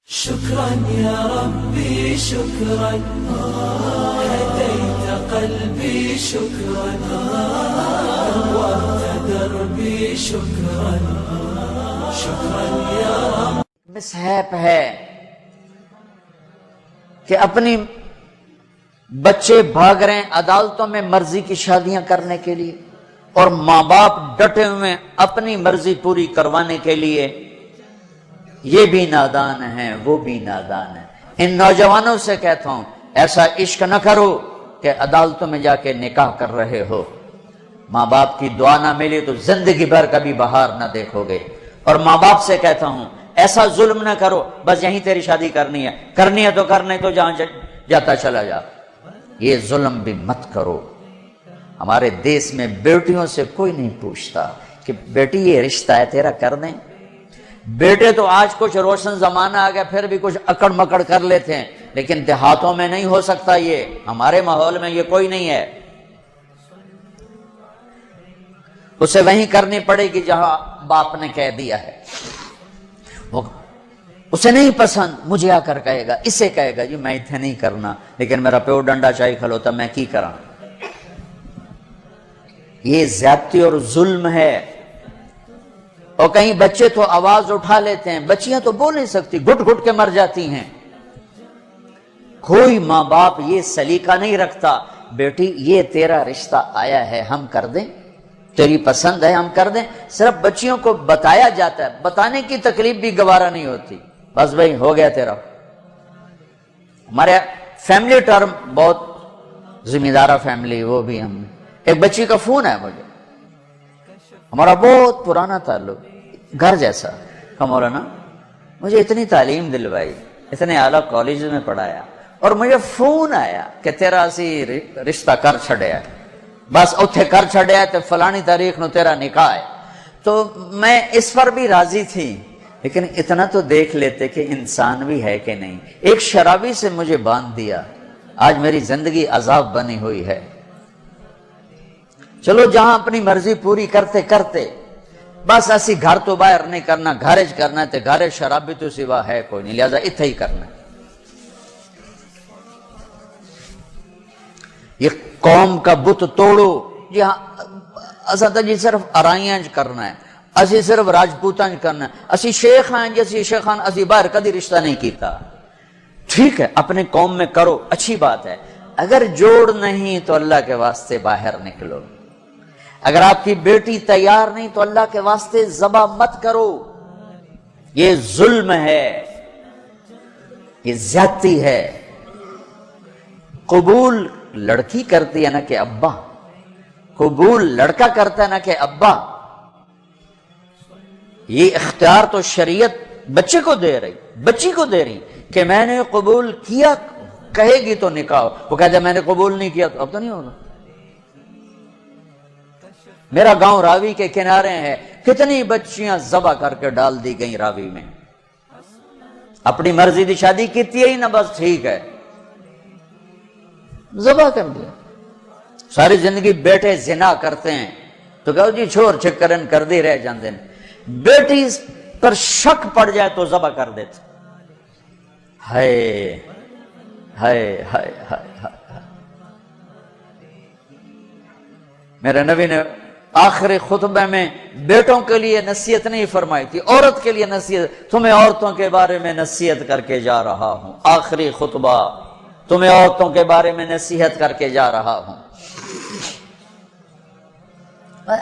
شكرا يا ربي شكرا هديت قلبي شكرا نورت دربي شكرا شكرا يا رب. مسحیپ ہے کہ اپنی بچے بھاگ رہے ہیں عدالتوں میں مرضی کی شادیاں کرنے کے لیے اور ماں باپ ڈٹے ہوئے اپنی مرضی پوری کروانے کے لیے. یہ بھی نادان ہیں وہ بھی نادان ہیں. ان نوجوانوں سے کہتا ہوں ایسا عشق نہ کرو کہ عدالتوں میں جا کے نکاح کر رہے ہو. ماں باپ کی دعا نہ ملی تو زندگی بھر کبھی بہار نہ دیکھو گے. اور ماں باپ سے کہتا ہوں ایسا ظلم نہ کرو بس یہیں تیری شادی کرنی ہے تو کرنے تو جہاں جاتا چلا جا. یہ ظلم بھی مت کرو. ہمارے دیس میں بیٹیوں سے کوئی نہیں پوچھتا کہ بیٹی یہ رشتہ ہے تیرا کر دیں. بیٹے تو آج کچھ روشن زمانہ آ گیا پھر بھی کچھ اکڑ مکڑ کر لیتے ہیں لیکن دیہاتوں میں نہیں ہو سکتا. یہ ہمارے ماحول میں یہ کوئی نہیں ہے. اسے وہیں کرنی پڑے گی جہاں باپ نے کہہ دیا ہے. اسے نہیں پسند مجھے آ کر کہے گا اسے کہے گا جی میں اتنے نہیں کرنا لیکن میرا پیو ڈنڈا چاہی کھلوتا میں کی کراں. یہ زیادتی اور ظلم ہے. اور کہیں بچے تو آواز اٹھا لیتے ہیں. بچیاں تو بول نہیں سکتی گھٹ گھٹ کے مر جاتی ہیں. کوئی ماں باپ یہ سلیقہ نہیں رکھتا بیٹی یہ تیرا رشتہ آیا ہے ہم کر دیں تیری پسند ہے ہم کر دیں. صرف بچیوں کو بتایا جاتا ہے. بتانے کی تکلیف بھی گوارا نہیں ہوتی. بس بھائی ہو گیا تیرا. ہمارے فیملی ٹرم بہت ذمہ دارہ فیملی وہ بھی ہم. ایک بچی کا فون ہے مجھے ہمارا بہت پرانا تعلق گھر جیسا کہ مولانا مجھے اتنی تعلیم دلوائی اتنے اعلیٰ کالج میں پڑھایا اور مجھے فون آیا کہ تیرا اسی رشتہ کر چھڑیا ہے بس اتھے کر چھڑیا ہے تو فلانی تاریخ نو تیرا نکاح ہے. تو میں اس پر بھی راضی تھی لیکن اتنا تو دیکھ لیتے کہ انسان بھی ہے کہ نہیں. ایک شرابی سے مجھے باندھ دیا آج میری زندگی عذاب بنی ہوئی ہے. چلو جہاں اپنی مرضی پوری کرتے کرتے بس اسی گھر تو باہر نہیں کرنا گھرج کرنا تے گھر شرابی تو سوا ہے کوئی نہیں لہذا اتھے ہی کرنا. یہ قوم کا بت توڑو. جی ہاں اساں جی صرف ارائیاں کرنا ہے اسی صرف راجپوتاں کرنا ہے اسی شیخ ہیں جیسی شیخان اسی باہر کدی رشتہ نہیں کیتا. ٹھیک ہے اپنے قوم میں کرو اچھی بات ہے. اگر جوڑ نہیں تو اللہ کے واسطے باہر نکلو. اگر آپ کی بیٹی تیار نہیں تو اللہ کے واسطے ذبح مت کرو. یہ ظلم ہے یہ زیادتی ہے. قبول لڑکی کرتی ہے نہ کہ ابا. قبول لڑکا کرتا ہے نہ کہ ابا. یہ اختیار تو شریعت بچے کو دے رہی بچی کو دے رہی کہ میں نے قبول کیا کہے گی تو نکاح. وہ کہتے ہیں میں نے قبول نہیں کیا تو اب تو نہیں ہوگا. میرا گاؤں راوی کے کنارے ہے کتنی بچیاں ذبح کر کے ڈال دی گئیں راوی میں. اپنی مرضی دی شادی کیتی ہی نہ بس ٹھیک ہے ذبح کر دیا. ساری زندگی بیٹے زنا کرتے ہیں تو کہو جی چھوڑ چھکرن کر دی رہ جاندے ہیں. بیٹی پر شک پڑ جائے تو ذبح کر دیتے. ہائے ہائے ہائے ہائے. میرے نبی نے آخری خطبے میں بیٹوں کے لیے نصیحت نہیں فرمائی تھی عورت کے لیے نصیحت. تمہیں عورتوں کے بارے میں نصیحت کر کے جا رہا ہوں. آخری خطبہ تمہیں عورتوں کے بارے میں نصیحت کر کے جا رہا ہوں.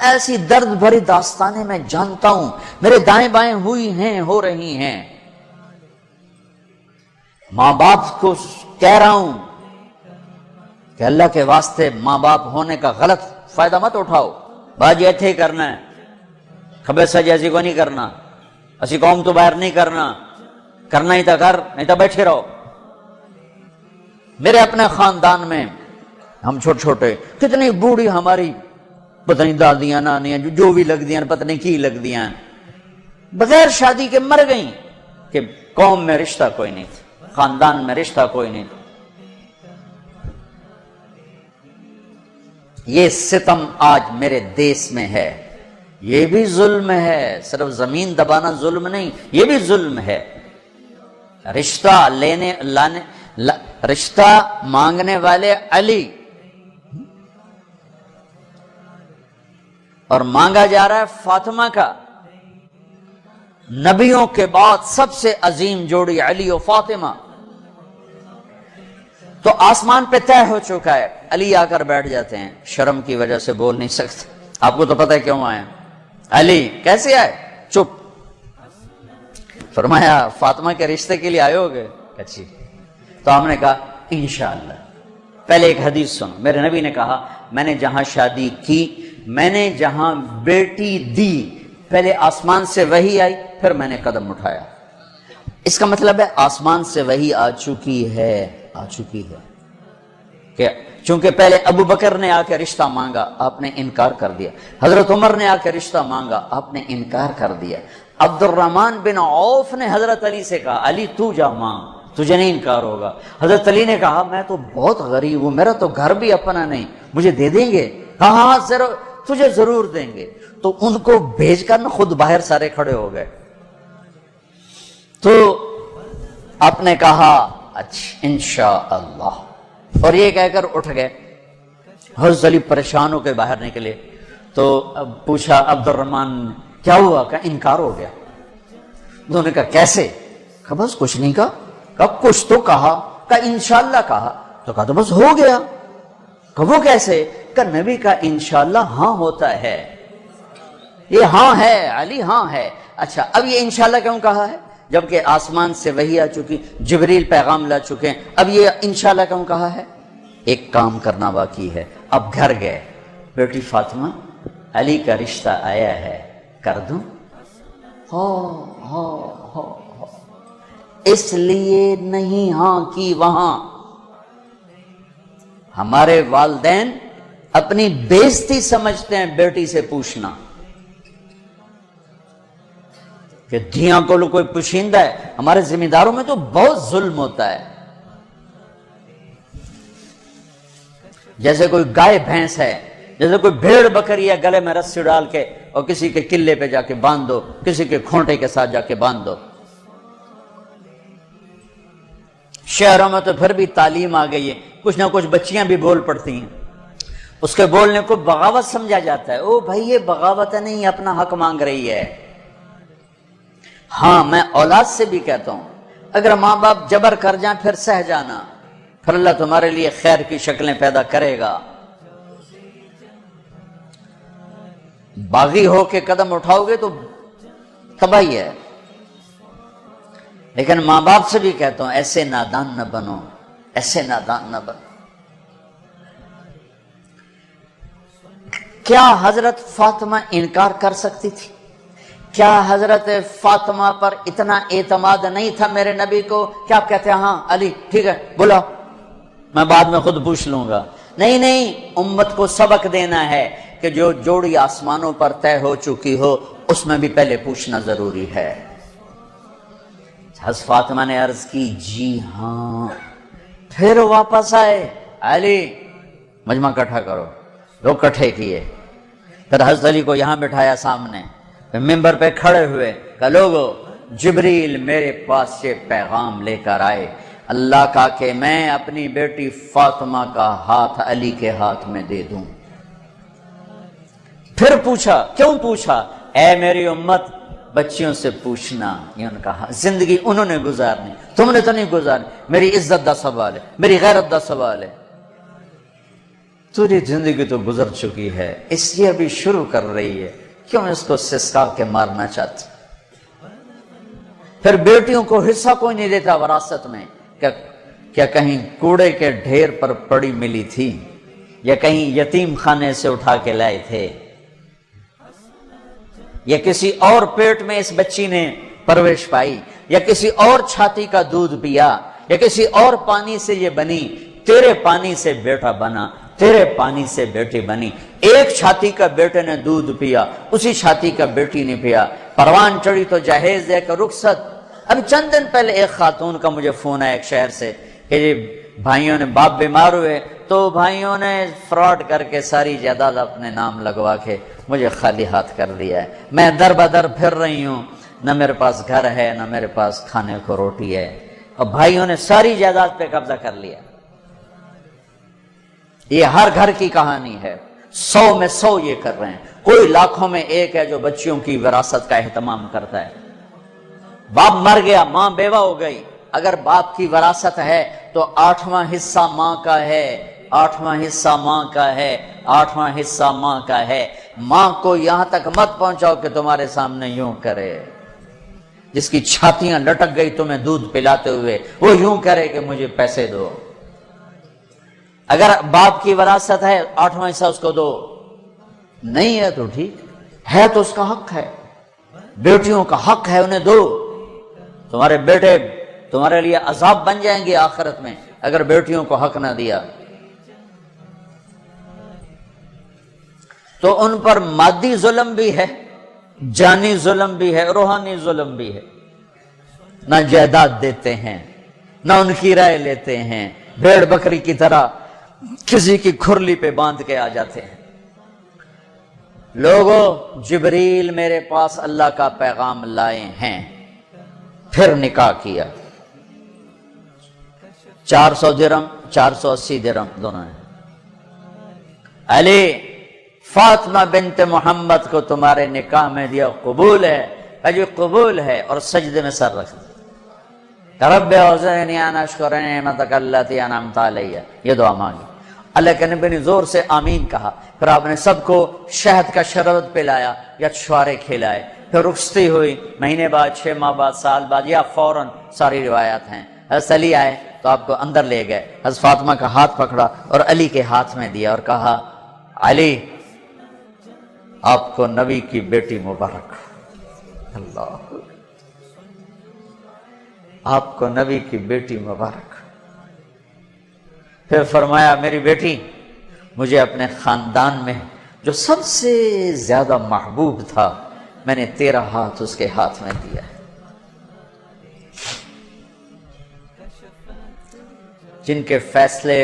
ایسی درد بھری داستانیں میں جانتا ہوں میرے دائیں بائیں ہوئی ہیں ہو رہی ہیں. ماں باپ کو کہہ رہا ہوں کہ اللہ کے واسطے ماں باپ ہونے کا غلط فائدہ مت اٹھاؤ. باجی ایتھے ہی کرنا ہے کھبے سجے ایسی کو نہیں کرنا اسی قوم تو باہر نہیں کرنا ہی تھا کر نہیں تو بیٹھے رہو. میرے اپنے خاندان میں ہم چھوٹے چھوٹے کتنی بوڑھی ہماری پتہ نہیں دادیاں نانیاں جو بھی لگ دیاں پتہ نہیں کی لگ دیاں بغیر شادی کے مر گئیں کہ قوم میں رشتہ کوئی نہیں تھا خاندان میں رشتہ کوئی نہیں تھا. یہ ستم آج میرے دیس میں ہے. یہ بھی ظلم ہے. صرف زمین دبانا ظلم نہیں یہ بھی ظلم ہے. رشتہ مانگنے والے علی، اور مانگا جا رہا ہے فاطمہ کا۔ نبیوں کے بعد سب سے عظیم جوڑی علی و فاطمہ، تو آسمان پہ طے ہو چکا ہے۔ علی آ کر بیٹھ جاتے ہیں، شرم کی وجہ سے بول نہیں سکتے۔ آپ کو تو پتہ ہے کیوں آئے؟ علی کیسے آئے؟ چپ۔ فرمایا فاطمہ کے رشتے کے لیے آئے ہوگے؟ اچھی۔ تو ہم نے کہا انشاءاللہ۔ پہلے ایک حدیث سنو، میرے نبی نے کہا میں نے جہاں شادی کی، میں نے جہاں بیٹی دی، پہلے آسمان سے وحی آئی، پھر میں نے قدم اٹھایا۔ اس کا مطلب ہے آسمان سے وحی آ چکی ہے کہ چونکہ پہلے ابو بکر نے آ کے رشتہ مانگا، آپ نے انکار کر دیا۔ حضرت عمر نے آ کے رشتہ مانگا، آپ نے انکار کر دیا۔ عبد الرحمن بن عوف نے حضرت علی سے کہا علی تو جا مانگ، تجھے نہیں انکار ہوگا۔ حضرت علی نے کہا میں تو بہت غریب ہوں، میرا تو گھر بھی اپنا نہیں، مجھے دے دیں گے؟ ہاں تجھے ضرور دیں گے۔ تو ان کو بھیج کر خود باہر سارے کھڑے ہو گئے۔ تو آپ نے کہا اچھا انشاءاللہ، اور یہ کہہ کر اٹھ گئے۔ حضرت علی پریشان ہو کے باہر نکلے تو اب پوچھا عبد الرحمن کیا ہوا؟ کہ انکار ہو گیا۔ انہوں نے کہا کیسے؟ کہا بس کچھ نہیں کہا۔ کہا کچھ تو کہا؟ کہا انشاءاللہ کہا۔ تو کہا تو بس ہو گیا۔ کہا وہ کیسے؟ کہ نبی کا انشاءاللہ ہاں ہوتا ہے، یہ ہاں ہے علی، ہاں ہے۔ اچھا اب یہ انشاءاللہ کیوں کہا ہے جبکہ آسمان سے وحی آ چکی، جبریل پیغام لا چکے ہیں؟ اب یہ انشاءاللہ کیوں کہا ہے؟ ایک کام کرنا باقی ہے۔ اب گھر گئے، بیٹی فاطمہ علی کا رشتہ آیا ہے، کر دوں؟ اس لیے نہیں ہاں کی وہاں۔ ہمارے والدین اپنی بےزتی سمجھتے ہیں بیٹی سے پوچھنا کہ دھیاں کو کوئی پوشیندہ ہے۔ ہمارے ذمہ داروں میں تو بہت ظلم ہوتا ہے۔ جیسے کوئی گائے بھینس ہے، جیسے کوئی بھیڑ بکری ہے، گلے میں رسی ڈال کے اور کسی کے قلعے پہ جا کے باندھ دو، کسی کے کھونٹے کے ساتھ جا کے باندھ دو۔ شہروں میں تو پھر بھی تعلیم آ گئی ہے، کچھ نہ کچھ بچیاں بھی بول پڑتی ہیں، اس کے بولنے کو بغاوت سمجھا جاتا ہے۔ او بھائی یہ بغاوت نہیں، اپنا حق مانگ رہی ہے۔ ہاں میں اولاد سے بھی کہتا ہوں اگر ماں باپ جبر کر جائیں پھر سہ جانا، پھر اللہ تمہارے لیے خیر کی شکلیں پیدا کرے گا۔ باغی ہو کے قدم اٹھاؤ گے تو تباہی ہے۔ لیکن ماں باپ سے بھی کہتا ہوں ایسے نادان نہ بنو، ایسے نادان نہ بنو۔ کیا حضرت فاطمہ انکار کر سکتی تھی؟ کیا حضرت فاطمہ پر اتنا اعتماد نہیں تھا میرے نبی کو؟ کیا آپ کہتے ہیں ہاں علی ٹھیک ہے بولا، میں بعد میں خود پوچھ لوں گا؟ نہیں، امت کو سبق دینا ہے کہ جو جوڑی آسمانوں پر طے ہو چکی ہو اس میں بھی پہلے پوچھنا ضروری ہے۔ حضرت فاطمہ نے عرض کی جی ہاں، پھر واپس آئے، علی مجمع کٹھا کرو، لوگ کٹھے کیے، پھر حضرت علی کو یہاں بٹھایا سامنے، پھر ممبر پہ کھڑے ہوئے کہ لوگو جبریل میرے پاس یہ پیغام لے کر آئے اللہ کا کہ میں اپنی بیٹی فاطمہ کا ہاتھ علی کے ہاتھ میں دے دوں۔ پھر پوچھا، کیوں پوچھا؟ اے میری امت بچیوں سے پوچھنا، یہ ان کا زندگی انہوں نے گزارنی، تم نے تو نہیں گزارنی، میری عزت دا سوال ہے، میری غیرت دا سوال ہے۔ تیری زندگی تو گزر چکی ہے، اس لیے ابھی شروع کر رہی ہے، کیوں اس کو سسکا کے مارنا چاہتی؟ پھر بیٹیوں کو حصہ کوئی نہیں دیتا وراثت میں، کیا کہیں کوڑے کے ڈھیر پر پڑی ملی تھی یا کہیں یتیم خانے سے اٹھا کے لائے تھے یا کسی اور پیٹ میں اس بچی نے پرورش پائی یا کسی اور چھاتی کا دودھ پیا یا کسی اور پانی سے یہ بنی؟ تیرے پانی سے بیٹا بنا، تیرے پانی سے بیٹی بنی۔ ایک چھاتی کا بیٹے نے دودھ پیا، اسی چھاتی کا بیٹی نے پیا۔ پروان چڑھی تو جہیز دے کر رخصت۔ اب چند دن پہلے ایک خاتون کا مجھے فون آیا ایک شہر سے کہ بھائیوں نے باپ بیمار ہوئے تو بھائیوں نے فراڈ کر کے ساری جائیداد اپنے نام لگوا کے مجھے خالی ہاتھ کر دیا ہے۔ میں در بدر پھر رہی ہوں، نہ میرے پاس گھر ہے نہ میرے پاس کھانے کو روٹی ہے۔ اور بھائیوں نے ساری جائیداد پہ قبضہ کر لیا۔ یہ ہر گھر کی کہانی ہے، 100 میں 100 یہ کر رہے ہیں، کوئی لاکھوں میں ایک ہے جو بچیوں کی وراثت کا اہتمام کرتا ہے۔ باپ مر گیا، ماں بیوہ ہو گئی، اگر باپ کی وراثت ہے تو 8واں حصہ ماں کا ہے، 8واں حصہ ماں کا ہے، 8واں حصہ ماں کا ہے۔ ماں کو یہاں تک مت پہنچاؤ کہ تمہارے سامنے یوں کرے، جس کی چھاتیاں لٹک گئی تمہیں دودھ پلاتے ہوئے، وہ یوں کرے کہ مجھے پیسے دو۔ اگر باپ کی وراثت ہے 8واں حصہ اس کو دو، نہیں ہے تو ٹھیک ہے، تو اس کا حق ہے۔ بیٹیوں کا حق ہے، انہیں دو۔ تمہارے بیٹے تمہارے لیے عذاب بن جائیں گے آخرت میں اگر بیٹیوں کو حق نہ دیا۔ تو ان پر مادی ظلم بھی ہے، جانی ظلم بھی ہے، روحانی ظلم بھی ہے۔ نہ جائیداد دیتے ہیں، نہ ان کی رائے لیتے ہیں، بھیڑ بکری کی طرح کسی کی کھرلی پہ باندھ کے آ جاتے ہیں۔ لوگوں، جبریل میرے پاس اللہ کا پیغام لائے ہیں، پھر نکاح کیا۔ 400 درہم، 480 درہم دونوں ہیں۔ علی فاطمہ بنت محمد کو تمہارے نکاح میں دیا، قبول ہے؟ اجو قبول ہے، اور سجدے میں سر رکھ دیا۔ رب اوزعنی ان اشکر نعمتک التی انعمت علی، یہ دعا مانگی۔ اللہ کے نبی نے زور سے آمین کہا، پھر آپ نے سب کو شہد کا شربت پلایا یا چھوارے کھلائے، پھر رخصتی ہوئی، مہینے بعد، 6 ماہ بعد، سال بعد، یا فوراً، ساری روایات ہیں۔ حضرت علی آئے تو آپ کو اندر لے گئے، حضرت فاطمہ کا ہاتھ پکڑا اور علی کے ہاتھ میں دیا اور کہا، علی آپ کو نبی کی بیٹی مبارک۔ اللہ، آپ کو نبی کی بیٹی مبارک۔ پھر فرمایا، میری بیٹی، مجھے اپنے خاندان میں جو سب سے زیادہ محبوب تھا، میں نے تیرا ہاتھ اس کے ہاتھ میں دیا ہے۔ جن کے فیصلے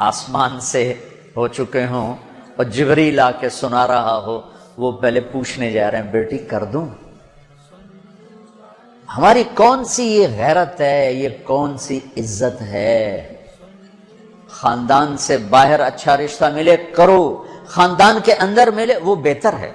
آسمان سے ہو چکے ہوں اور جبریل آ کے سنا رہا ہو، وہ پہلے پوچھنے جا رہے ہیں، بیٹی کر دوں؟ ہماری کون سی یہ غیرت ہے، یہ کون سی عزت ہے؟ خاندان سے باہر اچھا رشتہ ملے کرو، خاندان کے اندر ملے وہ بہتر ہے،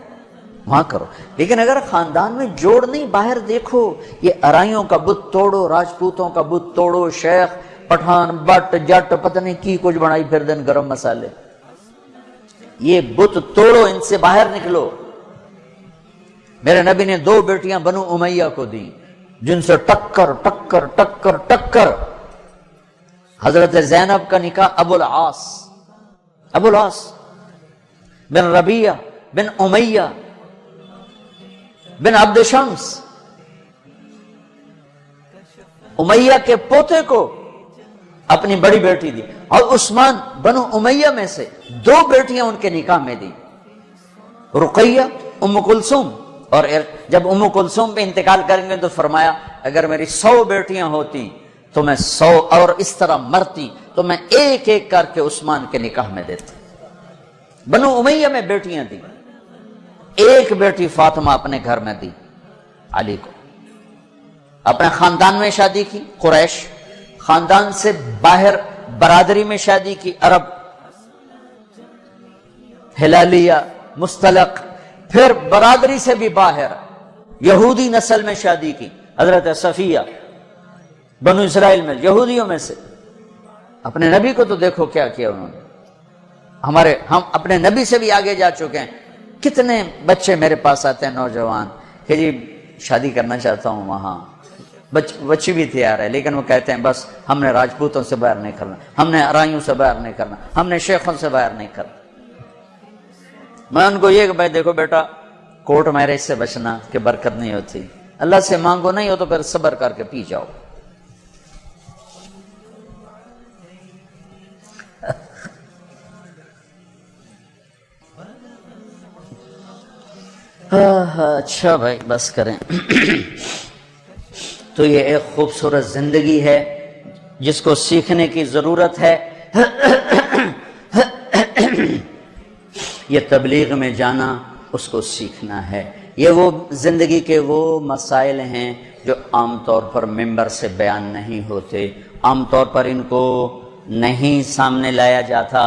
وہاں کرو۔ لیکن اگر خاندان میں جوڑ نہیں، باہر دیکھو، یہ ارائیوں کا بت توڑو، راجپوتوں کا بت توڑو، شیخ پٹھان بٹ جٹ پتہ نہیں کی کچھ بنائی پھر دن گرم مسالے، یہ بت توڑو، ان سے باہر نکلو۔ میرے نبی نے 2 بیٹیاں بنو امیہ کو دی، جن سے ٹکر ٹکر ٹکر ٹکر۔ حضرت زینب کا نکاح ابو العاص بن ربیعہ بن امیہ بن عبد شمس، امیہ کے پوتے کو اپنی بڑی بیٹی دی، اور عثمان بنو امیہ میں سے 2 بیٹیاں ان کے نکاح میں دی، رقیہ، ام کلثوم۔ اور جب ام کلثوم پہ انتقال کریں گے تو فرمایا، اگر میری 100 بیٹیاں ہوتی تو میں 100 اور اس طرح مرتی تو میں ایک ایک کر کے عثمان کے نکاح میں دیتا۔ بنو امیہ میں بیٹیاں دی، ایک بیٹی فاطمہ اپنے گھر میں دی علی کو، اپنے خاندان میں شادی کی قریش، خاندان سے باہر برادری میں شادی کی عرب، ہلالیہ، مستلق، پھر برادری سے بھی باہر یہودی نسل میں شادی کی، حضرت صفیہ بنو اسرائیل میں یہودیوں میں سے۔ اپنے نبی کو تو دیکھو کیا کیا انہوں نے، ہم اپنے نبی سے بھی آگے جا چکے ہیں۔ کتنے بچے میرے پاس آتے ہیں نوجوان کہ جی شادی کرنا چاہتا ہوں، وہاں بچی بھی تیار ہے، لیکن وہ کہتے ہیں بس ہم نے راجپوتوں سے باہر نہیں کرنا، ہم نے ارائیوں سے باہر نہیں کرنا، ہم نے شیخوں سے باہر نہیں کرنا۔ میں ان کو یہ کہ بھائی دیکھو بیٹا، کورٹ میرج سے بچنا کہ برکت نہیں ہوتی، اللہ سے مانگو، نہیں ہو تو پھر صبر کر کے پی جاؤ۔ اچھا بھائی بس کریں۔ تو یہ ایک خوبصورت زندگی ہے جس کو سیکھنے کی ضرورت ہے۔ یہ تبلیغ میں جانا، اس کو سیکھنا ہے۔ یہ وہ زندگی کے وہ مسائل ہیں جو عام طور پر ممبر سے بیان نہیں ہوتے، عام طور پر ان کو نہیں سامنے لایا جاتا،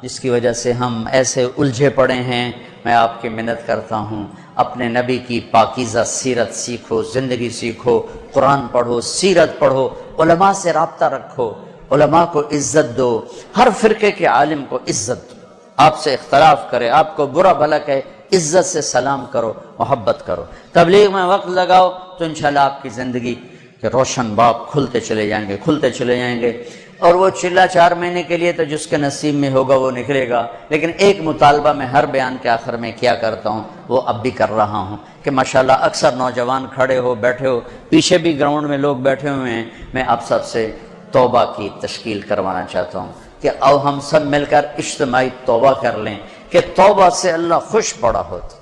جس کی وجہ سے ہم ایسے الجھے پڑے ہیں۔ میں آپ کی منت کرتا ہوں، اپنے نبی کی پاکیزہ سیرت سیکھو، زندگی سیکھو، قرآن پڑھو، سیرت پڑھو، علماء سے رابطہ رکھو، علماء کو عزت دو، ہر فرقے کے عالم کو عزت دو، آپ سے اختلاف کرے، آپ کو برا بھلا کہے، عزت سے سلام کرو، محبت کرو، تبلیغ میں وقت لگاؤ، تو انشاءاللہ آپ کی زندگی کے روشن باب کھلتے چلے جائیں گے، کھلتے چلے جائیں گے۔ اور وہ چلہ 4 مہینے کے لیے تو جس کے نصیب میں ہوگا وہ نکلے گا، لیکن ایک مطالبہ میں ہر بیان کے آخر میں کیا کرتا ہوں، وہ اب بھی کر رہا ہوں کہ ماشاءاللہ اکثر نوجوان کھڑے ہو، بیٹھے ہو، پیچھے بھی گراؤنڈ میں لوگ بیٹھے ہوئے ہیں، میں آپ سب سے توبہ کی تشکیل کروانا چاہتا ہوں کہ آؤ ہم سب مل کر اجتماعی توبہ کر لیں کہ توبہ سے اللہ خوش پڑا ہوتا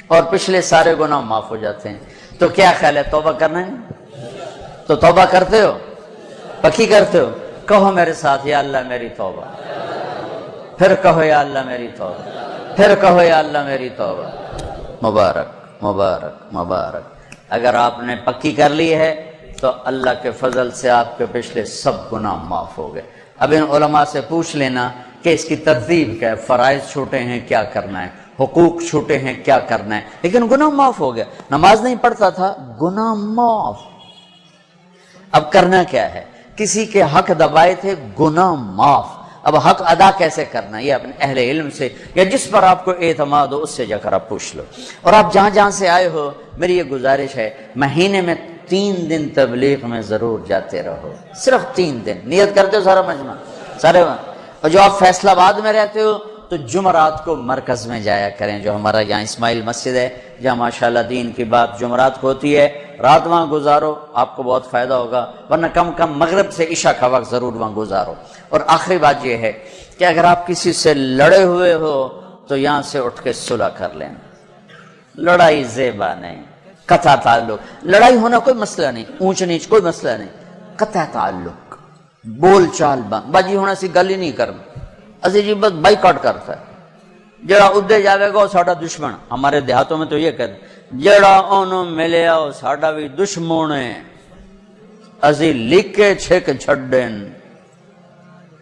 اور پچھلے سارے گناہ معاف ہو جاتے ہیں۔ تو کیا خیال ہے، توبہ کرنا ہے؟ تو توبہ کرتے ہو؟ پکی کرتے ہو؟ کہو میرے ساتھ، یا اللہ میری توبہ، پھر کہو یا اللہ میری توبہ، پھر کہو یا اللہ میری توبہ۔ مبارک مبارک مبارک، اگر آپ نے پکی کر لی ہے تو اللہ کے فضل سے آپ کے پچھلے سب گناہ معاف ہو گئے۔ اب ان علماء سے پوچھ لینا کہ اس کی ترتیب کیا ہے، فرائض چھوٹے ہیں کیا کرنا ہے، حقوق چھوٹے ہیں کیا کرنا ہے، لیکن گناہ معاف ہو گیا۔ نماز نہیں پڑھتا تھا، گناہ معاف۔ اب کرنا کیا ہے، کسی کے حق دبائے تھے، گناہ معاف۔ اب حق ادا کیسے کرنا، یہ اپنے اہل علم سے یا جس پر آپ کو اعتماد ہو اس سے جا کر آپ پوچھ لو۔ اور آپ جہاں جہاں سے آئے ہو، میری یہ گزارش ہے، مہینے میں 3 دن تبلیغ میں ضرور جاتے رہو، صرف 3 دن نیت کرتے ہو سارا مجمع سارے۔ اور جو آپ فیصل آباد میں رہتے ہو تو جمعرات کو مرکز میں جایا کریں، جو ہمارا یہاں اسماعیل مسجد ہے جہاں ماشاءاللہ دین کی بات جمعرات کو ہوتی ہے، رات وہاں گزارو، آپ کو بہت فائدہ ہوگا، ورنہ کم کم مغرب سے عشاء کا وقت ضرور وہاں گزارو۔ اور آخری بات یہ ہے کہ اگر آپ کسی سے لڑے ہوئے ہو تو یہاں سے اٹھ کے صلح کر لینا، لڑائی زیبا نہیں، قطع تعلق، لڑائی ہونا کوئی مسئلہ نہیں، اونچ نیچ کوئی مسئلہ نہیں، قطع تعلق، بول چال بند، باجی ہونا سی گل ہی نہیں کرنا، اسی جی بس بائی کاٹ کرتا ہے، جڑا ادھے جاوے گا وہ ساڈا دشمن۔ ہمارے دیہاتوں میں تو یہ کہتے جڑا انہوں ملے وہ ساڈا بھی دشمن ہے، اسی لکھے چھک چھڈن،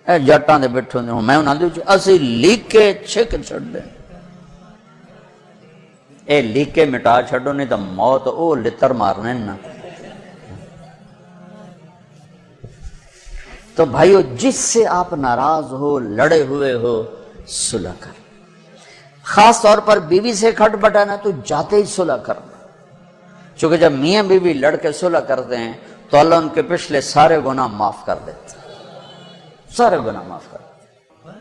اے جٹاں دے بیٹھوں دے ہوں میں انہاں دے اسی لکھے چھک چھڈن، اے لکھے مٹا چھڈو نہیں تو موت او لتر مارنے نا۔ تو بھائیو جس سے آپ ناراض ہو، لڑے ہوئے ہو، صلح کر۔ خاص طور پر بیوی سے کھٹ بٹانا تو جاتے ہی صلح کرنا، چونکہ جب میاں بیوی لڑ کے صلح کرتے ہیں تو اللہ ان کے پچھلے سارے گناہ معاف کر دیتے، سارے گناہ معاف کر دیتے۔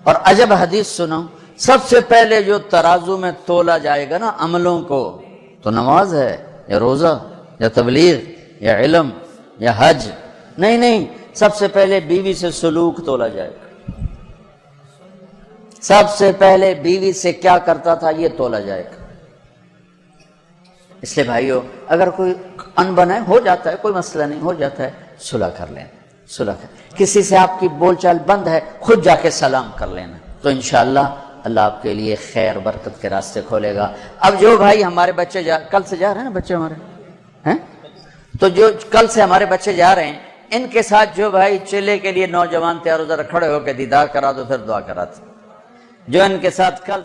اور عجب حدیث سنو، سب سے پہلے جو ترازو میں تولا جائے گا نا عملوں کو، تو نماز ہے یا روزہ یا تبلیغ یا علم یا حج نہیں، سب سے پہلے بیوی سے سلوک تولا جائے گا، سب سے پہلے بیوی سے کیا کرتا تھا یہ تولا جائے گا۔ اس لیے بھائیو اگر کوئی انبن ہے، ہو جاتا ہے، کوئی مسئلہ نہیں، ہو جاتا ہے، صلح کر لینا، صلح کر۔ کسی سے آپ کی بول چال بند ہے، خود جا کے سلام کر لینا، تو انشاءاللہ اللہ آپ کے لیے خیر برکت کے راستے کھولے گا۔ اب جو بھائی ہمارے بچے کل سے جا رہے ہیں نا بچے ہمارے ہیں، تو جو کل سے ہمارے بچے جا رہے ہیں، ان کے ساتھ جو بھائی چلے کے لیے نوجوان تیار ہو ذرا کھڑے ہو کے دیدار کرا دو، پھر دعا کرا دو۔ جو ان کے ساتھ کل